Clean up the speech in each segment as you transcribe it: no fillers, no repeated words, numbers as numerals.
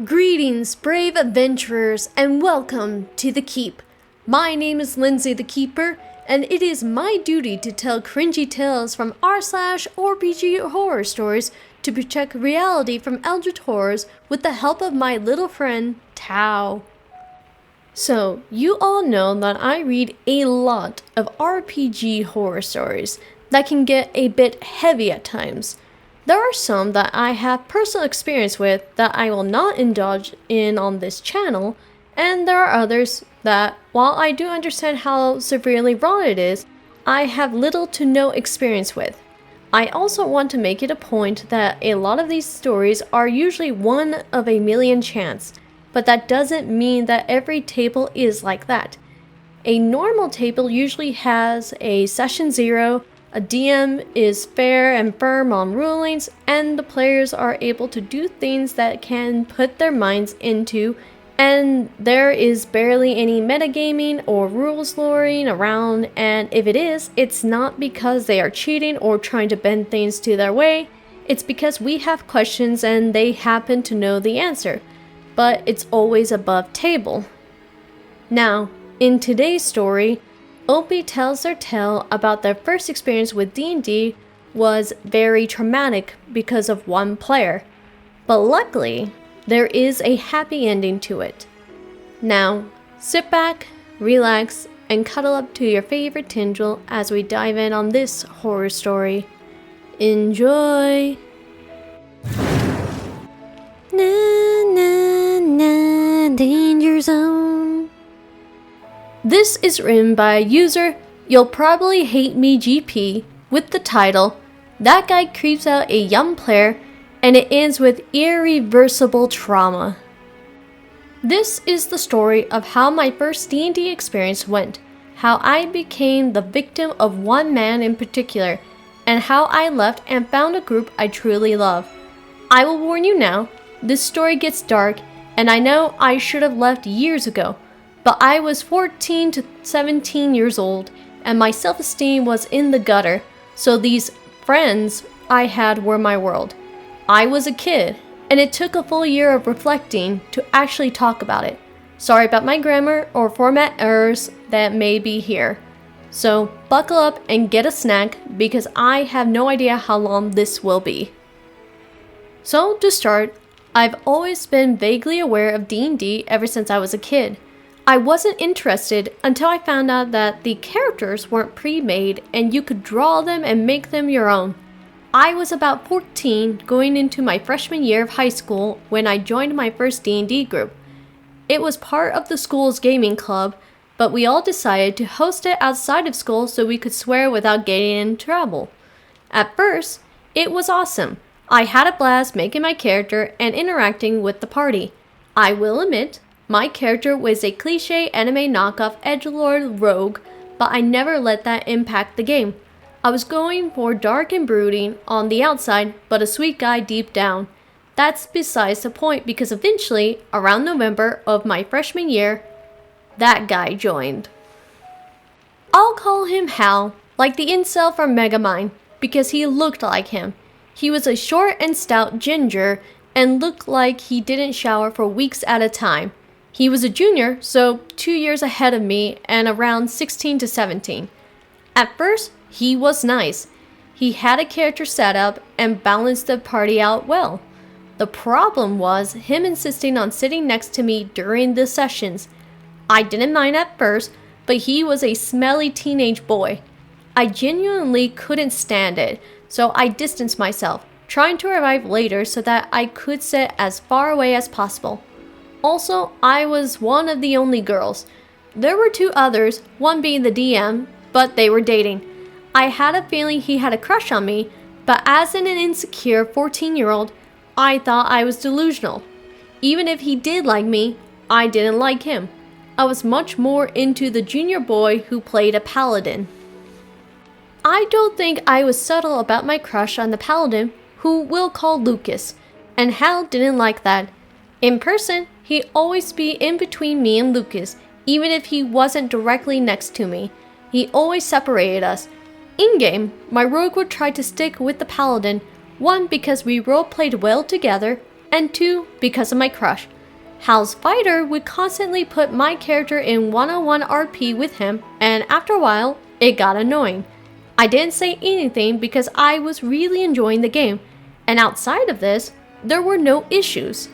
Greetings, brave adventurers, and welcome to The Keep. My name is Lindsey the Keeper, and it is my duty to tell cringy tales from r/RPG horror stories to protect reality from eldritch horrors with the help of my little friend, Tao. So, you all know that I read a lot of RPG horror stories that can get a bit heavy at times. There are some that I have personal experience with that I will not indulge in on this channel, and there are others that, while I do understand how severely wrong it is, I have little to no experience with. I also want to make it a point that a lot of these stories are usually one of a million chance, but that doesn't mean that every table is like that. A normal table usually has a session 0, a DM is fair and firm on rulings, and the players are able to do things that can put their minds into, and there is barely any metagaming or rules luring around, and if it is, it's not because they are cheating or trying to bend things to their way, it's because we have questions and they happen to know the answer, but it's always above table. Now, in today's story, Opie tells their tale about their first experience with D&D was very traumatic because of one player, but luckily, there is a happy ending to it. Now, sit back, relax, and cuddle up to your favorite Tindril as we dive in on this horror story. Enjoy! Na na na, danger zone. This is written by a user, You'll Probably Hate Me GP, with the title, That Guy Creeps Out a Young Player, and it ends with irreversible trauma. This is the story of how my first D&D experience went, how I became the victim of one man in particular, and how I left and found a group I truly love. I will warn you now, this story gets dark, and I know I should have left years ago, but I was 14 to 17 years old, and my self-esteem was in the gutter, so these friends I had were my world. I was a kid, and it took a full year of reflecting to actually talk about it. Sorry about my grammar or format errors that may be here. So buckle up and get a snack because I have no idea how long this will be. So to start, I've always been vaguely aware of D&D ever since I was a kid. I wasn't interested until I found out that the characters weren't pre-made and you could draw them and make them your own. I was about 14 going into my freshman year of high school when I joined my first D&D group. It was part of the school's gaming club, but we all decided to host it outside of school so we could swear without getting in trouble. At first, it was awesome. I had a blast making my character and interacting with the party. I will admit, my character was a cliché anime knockoff edgelord rogue, but I never let that impact the game. I was going for dark and brooding on the outside, but a sweet guy deep down. That's besides the point because eventually, around November of my freshman year, that guy joined. I'll call him Hal, like the incel from Megamind, because he looked like him. He was a short and stout ginger and looked like he didn't shower for weeks at a time. He was a junior, so 2 years ahead of me and around 16 to 17. At first, he was nice. He had a character set up and balanced the party out well. The problem was him insisting on sitting next to me during the sessions. I didn't mind at first, but he was a smelly teenage boy. I genuinely couldn't stand it, so I distanced myself, trying to arrive later so that I could sit as far away as possible. Also, I was one of the only girls. There were 2 others, one being the DM, but they were dating. I had a feeling he had a crush on me, but as an insecure 14-year-old, I thought I was delusional. Even if he did like me, I didn't like him. I was much more into the junior boy who played a paladin. I don't think I was subtle about my crush on the paladin, who we'll call Lucas, and Hal didn't like that. In person, he'd always be in between me and Lucas, even if he wasn't directly next to me. He always separated us. In-game, my rogue would try to stick with the paladin, one because we role-played well together, and 2 because of my crush. Hal's fighter would constantly put my character in one-on-one RP with him, and after a while, it got annoying. I didn't say anything because I was really enjoying the game, and outside of this, there were no issues.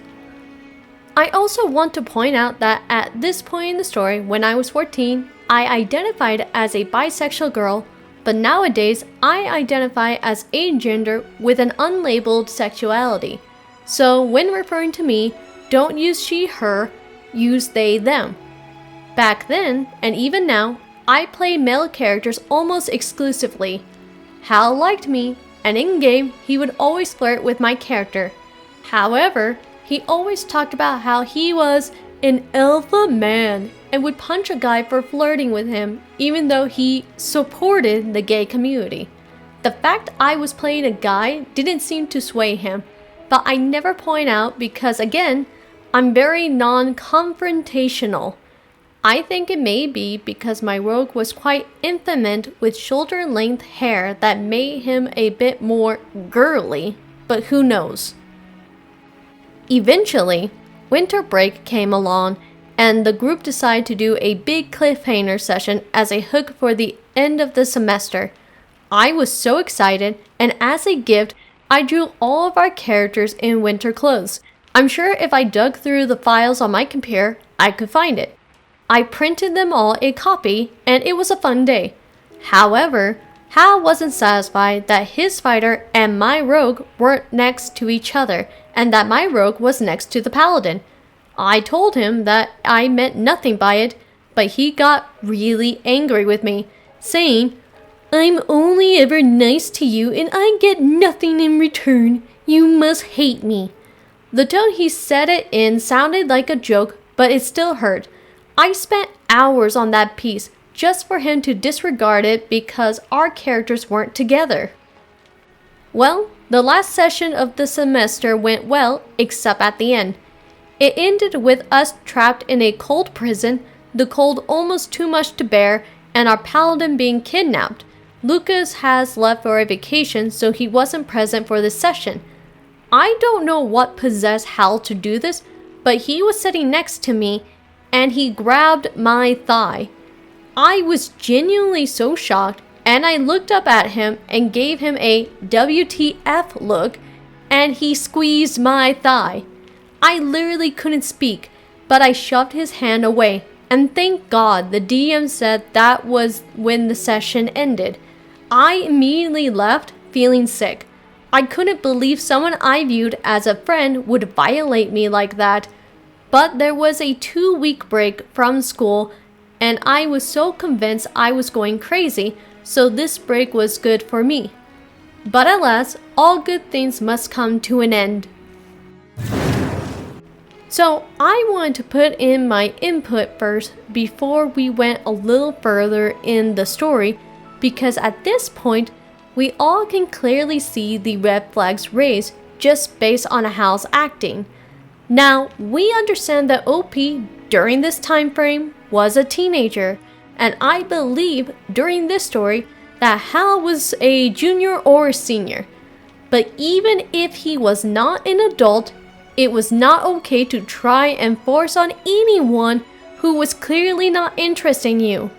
I also want to point out that at this point in the story, when I was 14, I identified as a bisexual girl, but nowadays I identify as agender with an unlabeled sexuality. So when referring to me, don't use she, her, use they, them. Back then, and even now, I play male characters almost exclusively. Hal liked me, and in-game, he would always flirt with my character. However, he always talked about how he was an alpha man and would punch a guy for flirting with him, even though he supported the gay community. The fact I was playing a guy didn't seem to sway him, but I never point out because, again, I'm very non-confrontational. I think it may be because my rogue was quite effeminate with shoulder-length hair that made him a bit more girly, but who knows. Eventually, winter break came along, and the group decided to do a big cliffhanger session as a hook for the end of the semester. I was so excited, and as a gift, I drew all of our characters in winter clothes. I'm sure if I dug through the files on my computer, I could find it. I printed them all a copy, and it was a fun day. However, Hal wasn't satisfied that his fighter and my rogue weren't next to each other, and that my rogue was next to the paladin. I told him that I meant nothing by it, but he got really angry with me, saying, "I'm only ever nice to you and I get nothing in return. You must hate me." The tone he said it in sounded like a joke, but it still hurt. I spent hours on that piece just for him to disregard it because our characters weren't together. Well, the last session of the semester went well, except at the end. It ended with us trapped in a cold prison, the cold almost too much to bear, and our paladin being kidnapped. Lucas has left for a vacation, so he wasn't present for this session. I don't know what possessed Hal to do this, but he was sitting next to me, and he grabbed my thigh. I was genuinely so shocked, and I looked up at him and gave him a WTF look, and he squeezed my thigh. I literally couldn't speak, but I shoved his hand away, and thank God the DM said that was when the session ended. I immediately left feeling sick. I couldn't believe someone I viewed as a friend would violate me like that. But there was a 2-week break from school, and I was so convinced I was going crazy, so this break was good for me. But alas, all good things must come to an end. So I wanted to put in my input first before we went a little further in the story, because at this point, we all can clearly see the red flags raised just based on Hal's acting. Now, we understand that OP during this time frame was a teenager, and I believe during this story that Hal was a junior or a senior. But even if he was not an adult, it was not okay to try and force on anyone who was clearly not interested in you.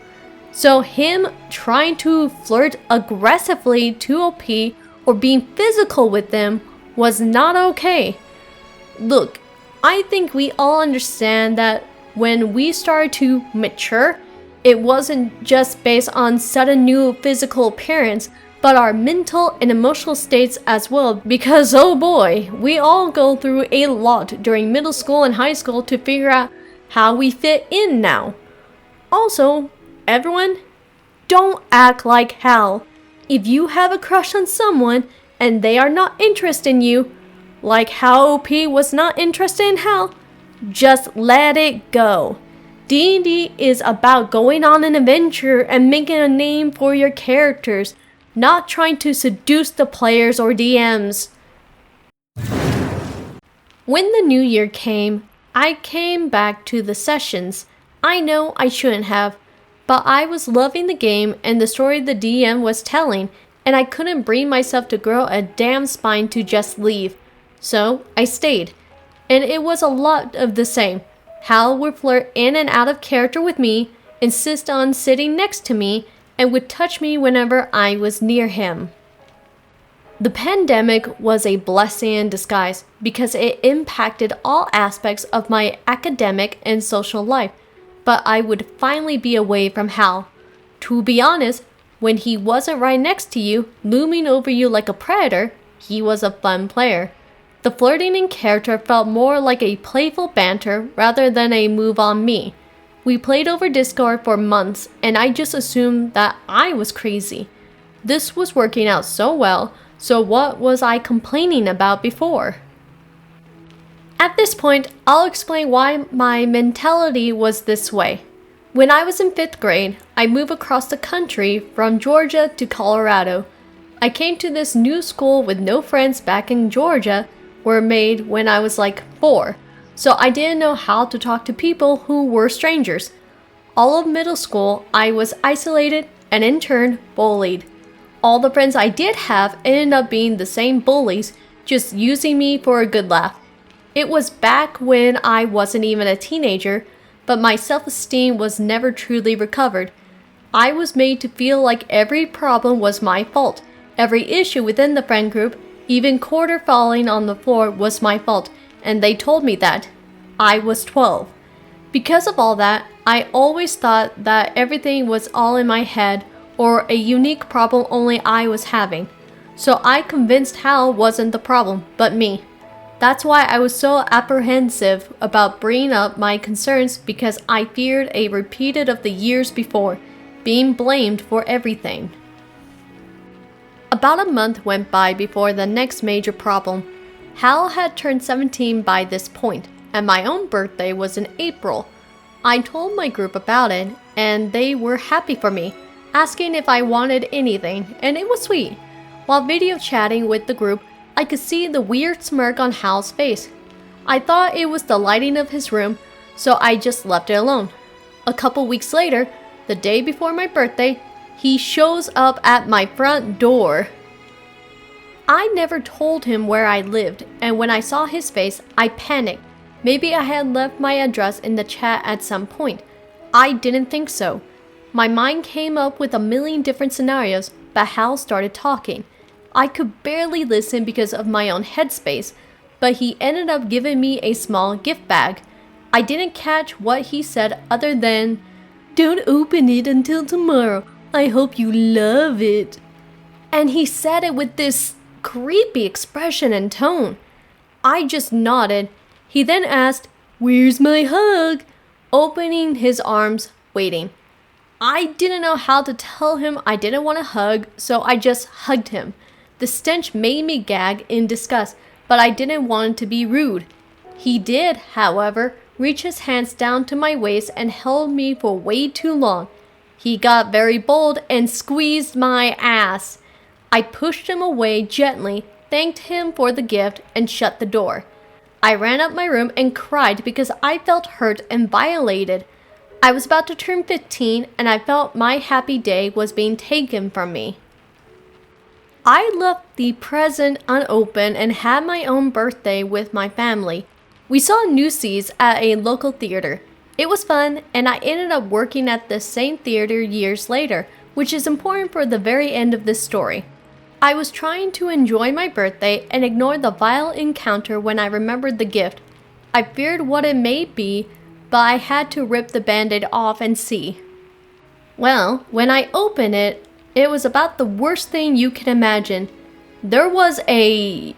So him trying to flirt aggressively to OP or being physical with them was not okay. Look, I think we all understand that when we started to mature, it wasn't just based on sudden new physical appearance, but our mental and emotional states as well, because oh boy, we all go through a lot during middle school and high school to figure out how we fit in now. Also, everyone, don't act like Hal. If you have a crush on someone and they are not interested in you, like how OP was not interested in Hal, just let it go. D&D is about going on an adventure and making a name for your characters, not trying to seduce the players or DMs. When the new year came, I came back to the sessions. I know I shouldn't have, but I was loving the game and the story the DM was telling, and I couldn't bring myself to grow a damn spine to just leave. So I stayed, and it was a lot of the same. Hal would flirt in and out of character with me, insist on sitting next to me, and would touch me whenever I was near him. The pandemic was a blessing in disguise because it impacted all aspects of my academic and social life, but I would finally be away from Hal. To be honest, when he wasn't right next to you, looming over you like a predator, he was a fun player. The flirting in character felt more like a playful banter rather than a move on me. We played over Discord for months, and I just assumed that I was crazy. This was working out so well, so what was I complaining about before? At this point, I'll explain why my mentality was this way. When I was in 5th grade, I moved across the country from Georgia to Colorado. I came to this new school with no friends back in Georgia were made when I was like 4, so I didn't know how to talk to people who were strangers. All of middle school, I was isolated and in turn bullied. All the friends I did have ended up being the same bullies, just using me for a good laugh. It was back when I wasn't even a teenager, but my self-esteem was never truly recovered. I was made to feel like every problem was my fault. Every issue within the friend group, even quarter falling on the floor, was my fault, and they told me that. I was 12. Because of all that, I always thought that everything was all in my head or a unique problem only I was having. So I convinced Hal wasn't the problem, but me. That's why I was so apprehensive about bringing up my concerns, because I feared a repeat of the years before, being blamed for everything. About a month went by before the next major problem. Hal had turned 17 by this point, and my own birthday was in April. I told my group about it, and they were happy for me, asking if I wanted anything, and it was sweet. While video chatting with the group, I could see the weird smirk on Hal's face. I thought it was the lighting of his room, so I just left it alone. A couple weeks later, the day before my birthday, he shows up at my front door. I never told him where I lived, and when I saw his face, I panicked. Maybe I had left my address in the chat at some point. I didn't think so. My mind came up with a million different scenarios, but Hal started talking. I could barely listen because of my own headspace, but he ended up giving me a small gift bag. I didn't catch what he said other than, "Don't open it until tomorrow. I hope you love it." And he said it with this creepy expression and tone. I just nodded. He then asked, "Where's my hug?" Opening his arms, waiting. I didn't know how to tell him I didn't want a hug, so I just hugged him. The stench made me gag in disgust, but I didn't want to be rude. He did, however, reach his hands down to my waist and held me for way too long. He got very bold and squeezed my ass. I pushed him away gently, thanked him for the gift, and shut the door. I ran up my room and cried because I felt hurt and violated. I was about to turn 15, and I felt my happy day was being taken from me. I left the present unopened and had my own birthday with my family. We saw Newsies at a local theater. It was fun, and I ended up working at the same theater years later, which is important for the very end of this story. I was trying to enjoy my birthday and ignore the vile encounter when I remembered the gift. I feared what it may be, but I had to rip the band-aid off and see. Well, when I opened it, it was about the worst thing you can imagine. There was a...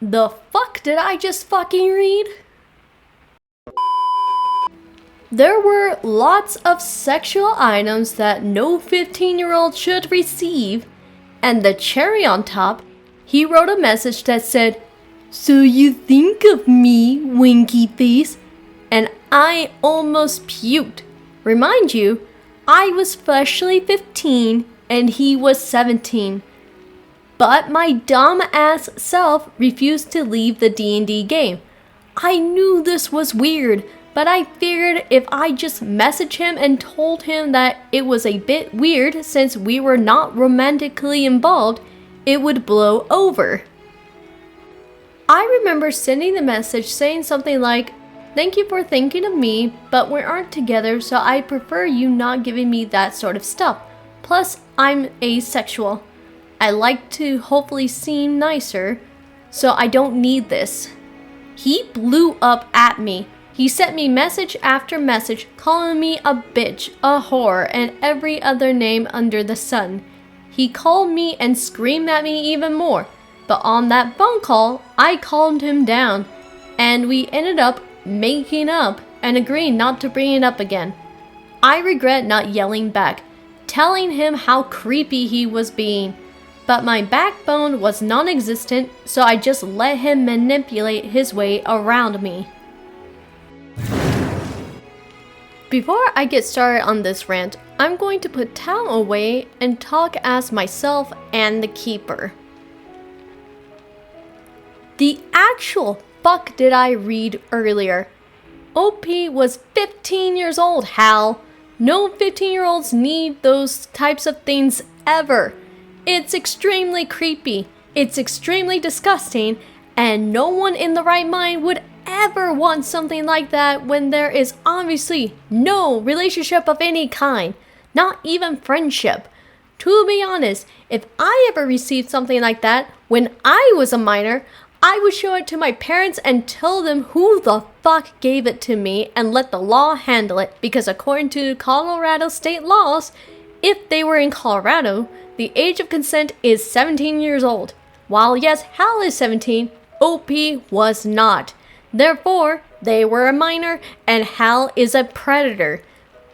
The fuck did I just fucking read? There were lots of sexual items that no 15-year-old should receive, and the cherry on top, he wrote a message that said, "So you think of me, winky face?" And I almost puked. Remind you, I was freshly 15 and he was 17. But my dumb ass self refused to leave the D&D game. I knew this was weird, but I figured if I just messaged him and told him that it was a bit weird since we were not romantically involved, it would blow over. I remember sending the message saying something like, "Thank you for thinking of me, but we aren't together, so I prefer you not giving me that sort of stuff. Plus, I'm asexual. I like to hopefully seem nicer, so I don't need this." He blew up at me. He sent me message after message calling me a bitch, a whore, and every other name under the sun. He called me and screamed at me even more, but on that phone call, I calmed him down, and we ended up making up and agreeing not to bring it up again. I regret not yelling back, telling him how creepy he was being, but my backbone was non-existent, so I just let him manipulate his way around me. Before I get started on this rant, I'm going to put Tao away and talk as myself and the keeper. The actual fuck did I read earlier? OP was 15 years old, Hal. No 15-year-olds need those types of things ever. It's extremely creepy, it's extremely disgusting, and no one in the right mind would ever want something like that when there is obviously no relationship of any kind, not even friendship. To be honest, if I ever received something like that when I was a minor, I would show it to my parents and tell them who the fuck gave it to me and let the law handle it, because according to Colorado state laws, if they were in Colorado, the age of consent is 17 years old. While yes, Hal is 17, OP was not. Therefore, they were a minor and Hal is a predator.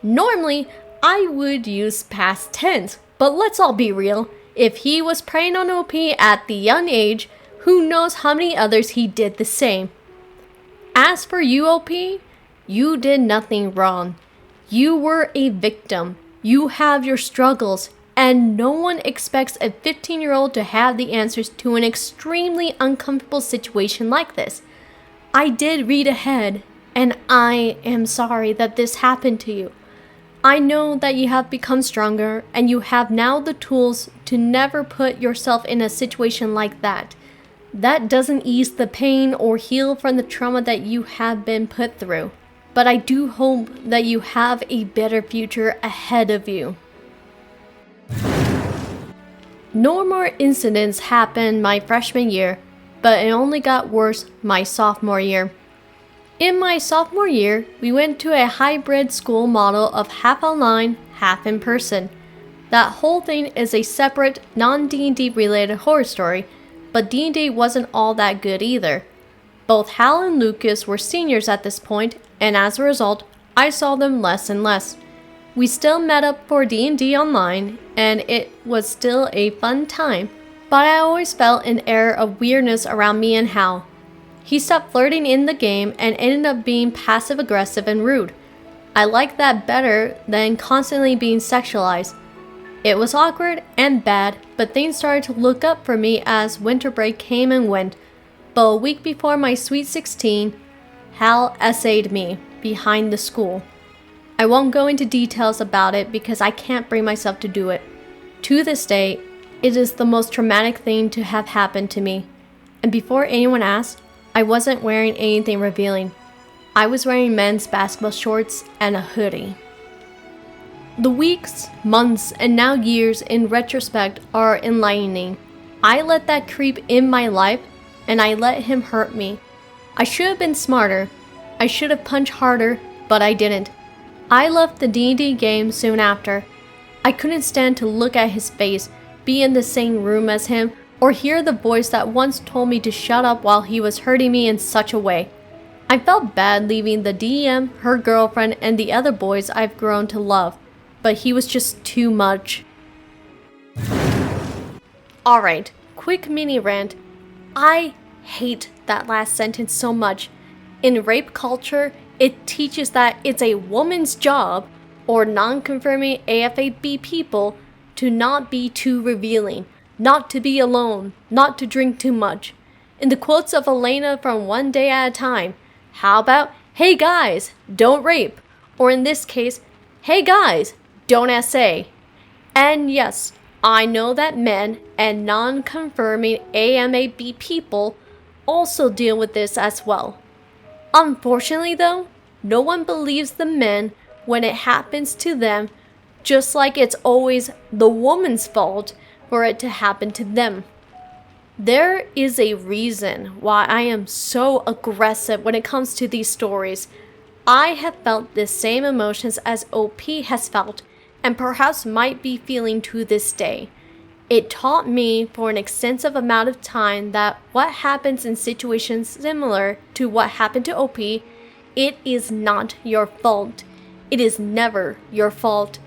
Normally, I would use past tense, but let's all be real. If he was preying on OP at the young age, who knows how many others he did the same. As for you, OP, you did nothing wrong. You were a victim. You have your struggles, and no one expects a 15-year-old to have the answers to an extremely uncomfortable situation like this. I did read ahead, and I am sorry that this happened to you. I know that you have become stronger, and you have now the tools to never put yourself in a situation like that. That doesn't ease the pain or heal from the trauma that you have been put through. But I do hope that you have a better future ahead of you. No more incidents happened my freshman year, but it only got worse my sophomore year. In my sophomore year, we went to a hybrid school model of half online, half in person. That whole thing is a separate, non-D&D related horror story, but D&D wasn't all that good either. Both Hal and Lucas were seniors at this point, and as a result, I saw them less and less. We still met up for D&D online, and it was still a fun time, but I always felt an air of weirdness around me and Hal. He stopped flirting in the game and ended up being passive-aggressive and rude. I liked that better than constantly being sexualized. It was awkward and bad, but things started to look up for me as winter break came and went. But a week before my Sweet 16, Hal essayed me behind the school. I won't go into details about it because I can't bring myself to do it. To this day, it is the most traumatic thing to have happened to me. And before anyone asked, I wasn't wearing anything revealing. I was wearing men's basketball shorts and a hoodie. The weeks, months, and now years in retrospect are enlightening. I let that creep in my life, and I let him hurt me. I should have been smarter. I should have punched harder, but I didn't. I left the D&D game soon after. I couldn't stand to look at his face, be in the same room as him, or hear the voice that once told me to shut up while he was hurting me in such a way. I felt bad leaving the DM, her girlfriend, and the other boys I've grown to love. But he was just too much. Alright, quick mini rant. I hate that last sentence so much. In rape culture, it teaches that it's a woman's job, or non-confirming AFAB people, to not be too revealing, not to be alone, not to drink too much. In the quotes of Elena from One Day at a Time, How about, hey guys, don't rape? Or in this case, hey guys, don't essay. And yes, I know that men and non-confirming AMAB people also deal with this as well. Unfortunately though, no one believes the men when it happens to them, just like it's always the woman's fault for it to happen to them. There is a reason why I am so aggressive when it comes to these stories. I have felt the same emotions as OP has felt, and perhaps might be feeling to this day. It taught me for an extensive amount of time that what happens in situations similar to what happened to OP, it is not your fault. It is never your fault.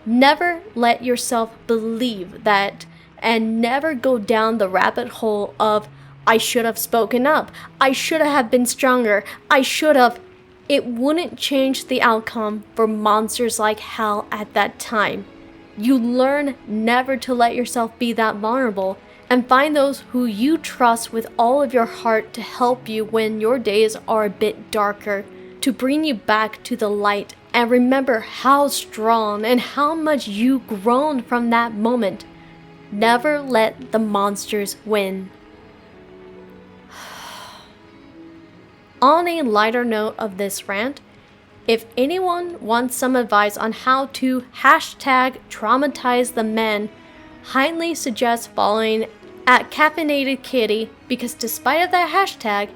Never let yourself believe that, and never go down the rabbit hole of, I should have spoken up, I should have been stronger, I should have. It wouldn't change the outcome for monsters like hell at that time. You learn never to let yourself be that vulnerable, and find those who you trust with all of your heart to help you when your days are a bit darker, to bring you back to the light, and remember how strong and how much you grown from that moment. Never let the monsters win. On a lighter note of this rant, if anyone wants some advice on how to #traumatize the men, highly suggest following @caffeinatedkitty, because despite of that hashtag,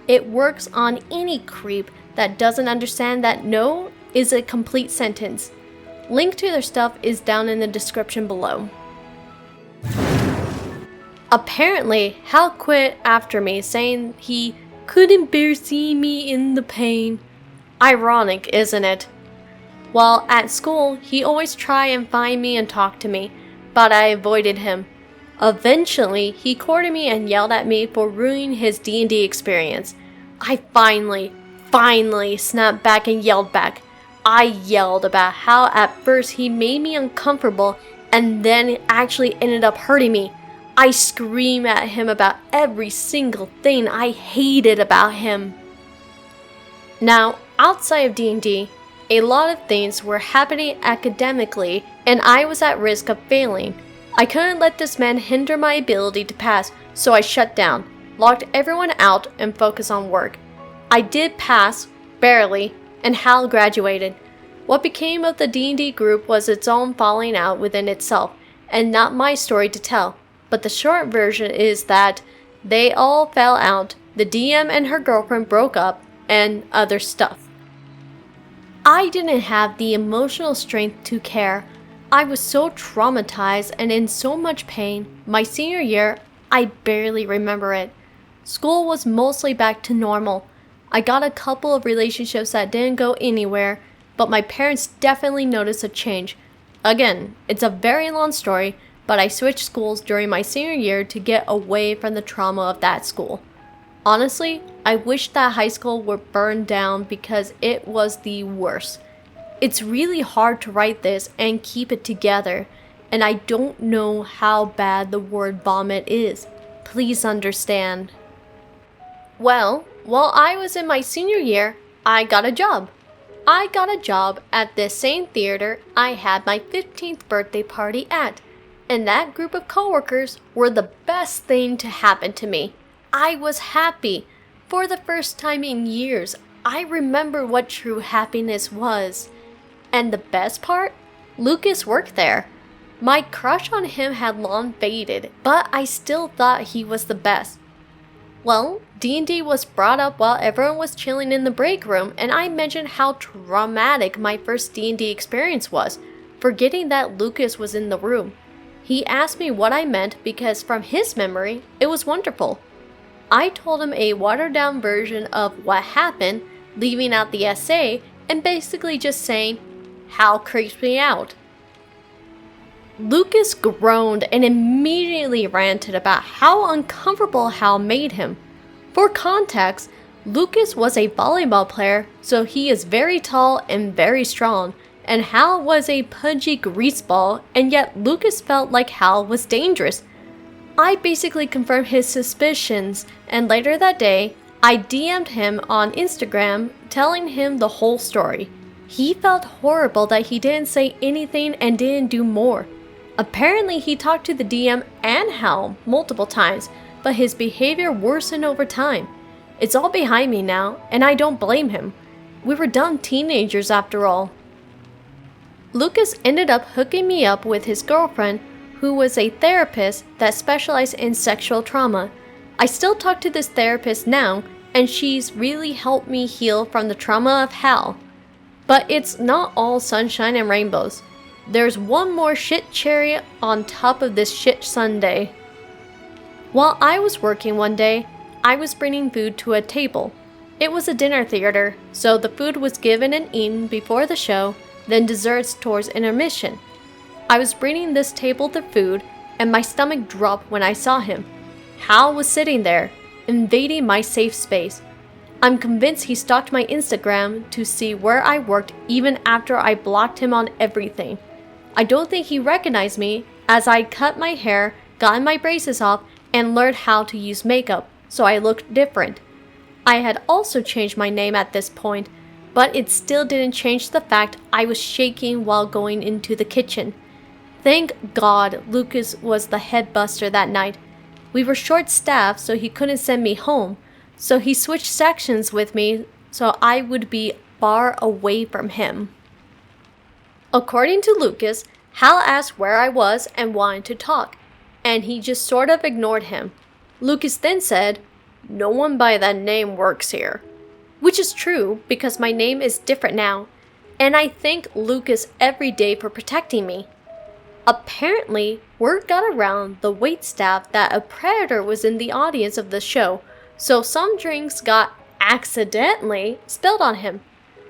it works on any creep that doesn't understand that no is a complete sentence. Link to their stuff is down in the description below. Apparently, Hal quit after me, saying he couldn't bear seeing me in the pain. Ironic, isn't it? While at school, he always tried and find me and talk to me, but I avoided him. Eventually, he courted me and yelled at me for ruining his D&D experience. I finally snapped back and yelled back. I yelled about how at first he made me uncomfortable and then actually ended up hurting me. I screamed at him about every single thing I hated about him. Now, outside of D&D, a lot of things were happening academically and I was at risk of failing. I couldn't let this man hinder my ability to pass, so I shut down, locked everyone out, and focused on work. I did pass, barely, and Hal graduated. What became of the D&D group was its own falling out within itself, and not my story to tell. But the short version is that they all fell out, the DM and her girlfriend broke up, and other stuff. I didn't have the emotional strength to care. I was so traumatized and in so much pain. My senior year, I barely remember it. School was mostly back to normal. I got a couple of relationships that didn't go anywhere, but my parents definitely noticed a change. Again, it's a very long story, but I switched schools during my senior year to get away from the trauma of that school. Honestly, I wish that high school would burn down because it was the worst. It's really hard to write this and keep it together, and I don't know how bad the word vomit is. Please understand. Well, while I was in my senior year, I got a job. I got a job at the same theater I had my 15th birthday party at. And that group of coworkers were the best thing to happen to me. I was happy. For the first time in years, I remember what true happiness was. And the best part? Lucas worked there. My crush on him had long faded, but I still thought he was the best. Well, D&D was brought up while everyone was chilling in the break room, and I mentioned how traumatic my first D&D experience was, forgetting that Lucas was in the room. He asked me what I meant because from his memory, it was wonderful. I told him a watered-down version of what happened, leaving out the essay, and basically just saying, Hal creeps me out. Lucas groaned and immediately ranted about how uncomfortable Hal made him. For context, Lucas was a volleyball player, so he is very tall and very strong, and Hal was a pudgy greaseball, and yet Lucas felt like Hal was dangerous. I basically confirmed his suspicions, and later that day, I DM'd him on Instagram telling him the whole story. He felt horrible that he didn't say anything and didn't do more. Apparently he talked to the DM and Hal multiple times, but his behavior worsened over time. It's all behind me now, and I don't blame him. We were dumb teenagers after all. Lucas ended up hooking me up with his girlfriend, who was a therapist that specialized in sexual trauma. I still talk to this therapist now, and she's really helped me heal from the trauma of Hal. But it's not all sunshine and rainbows. There's one more shit cherry on top of this shit sundae. While I was working one day, I was bringing food to a table. It was a dinner theater, so the food was given and eaten before the show, then desserts towards intermission. I was bringing this table the food, and my stomach dropped when I saw him. Hal was sitting there, invading my safe space. I'm convinced he stalked my Instagram to see where I worked even after I blocked him on everything. I don't think he recognized me, as I cut my hair, got my braces off, and learned how to use makeup, so I looked different. I had also changed my name at this point, but it still didn't change the fact I was shaking while going into the kitchen. Thank God Lucas was the head buster that night. We were short-staffed, so he couldn't send me home, so he switched sections with me so I would be far away from him. According to Lucas, Hal asked where I was and wanted to talk, and he just sort of ignored him. Lucas then said, "No one by that name works here." Which is true, because my name is different now, and I thank Lucas every day for protecting me. Apparently, word got around the waitstaff that a predator was in the audience of the show, so some drinks got accidentally spilled on him.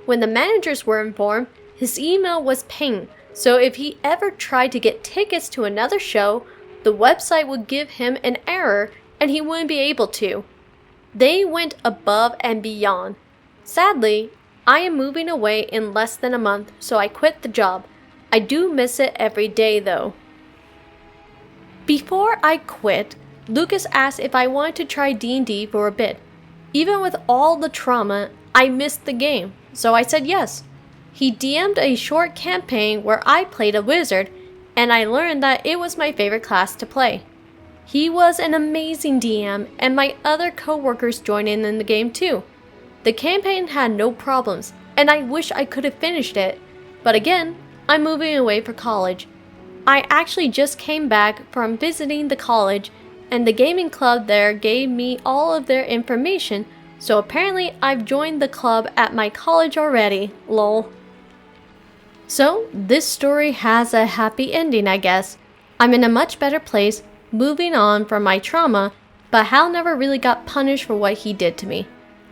When the managers were informed, his email was pinged, so if he ever tried to get tickets to another show, the website would give him an error and he wouldn't be able to. They went above and beyond. Sadly, I am moving away in less than a month, so I quit the job. I do miss it every day though. Before I quit, Lucas asked if I wanted to try D&D for a bit. Even with all the trauma, I missed the game, so I said yes. He DM'd a short campaign where I played a wizard, and I learned that it was my favorite class to play. He was an amazing DM, and my other co-workers joined in the game too. The campaign had no problems, and I wish I could have finished it, but again, I'm moving away for college. I actually just came back from visiting the college, and the gaming club there gave me all of their information, so apparently I've joined the club at my college already, lol. So, this story has a happy ending, I guess. I'm in a much better place, moving on from my trauma, but Hal never really got punished for what he did to me.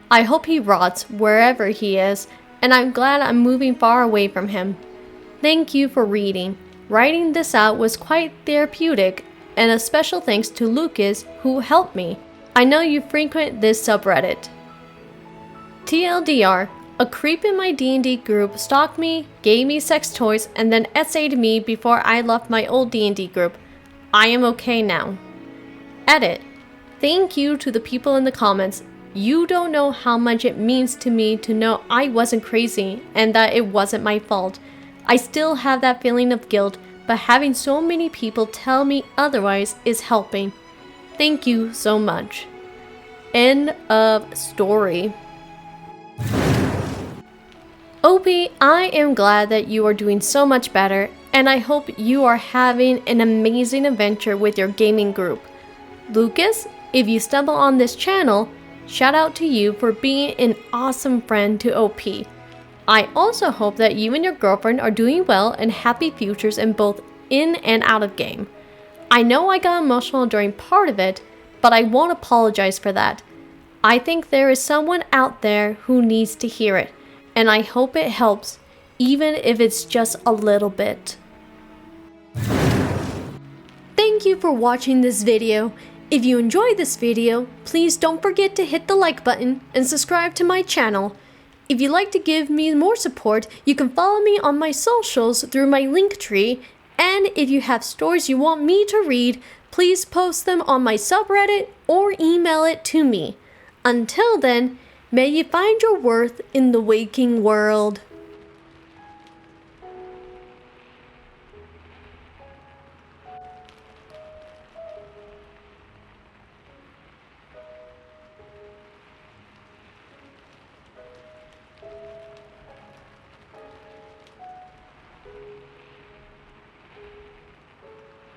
I hope he rots wherever he is, and I'm glad I'm moving far away from him. Thank you for reading. Writing this out was quite therapeutic, and a special thanks to Lucas who helped me. I know you frequent this subreddit. TLDR, a creep in my D&D group stalked me, gave me sex toys, and then essayed me before I left my old D&D group. I am okay now. Edit. Thank you to the people in the comments. You don't know how much it means to me to know I wasn't crazy and that it wasn't my fault. I still have that feeling of guilt, but having so many people tell me otherwise is helping. Thank you so much. End of story. Opie, I am glad that you are doing so much better, and I hope you are having an amazing adventure with your gaming group. Lucas, if you stumble on this channel, shout out to you for being an awesome friend to OP. I also hope that you and your girlfriend are doing well and happy futures in both in and out of game. I know I got emotional during part of it, but I won't apologize for that. I think there is someone out there who needs to hear it, and I hope it helps, even if it's just a little bit. Thank you for watching this video. If you enjoyed this video, please don't forget to hit the like button and subscribe to my channel. If you'd like to give me more support, you can follow me on my socials through my linktree, and if you have stories you want me to read, please post them on my subreddit or email it to me. Until then, may you find your worth in the waking world.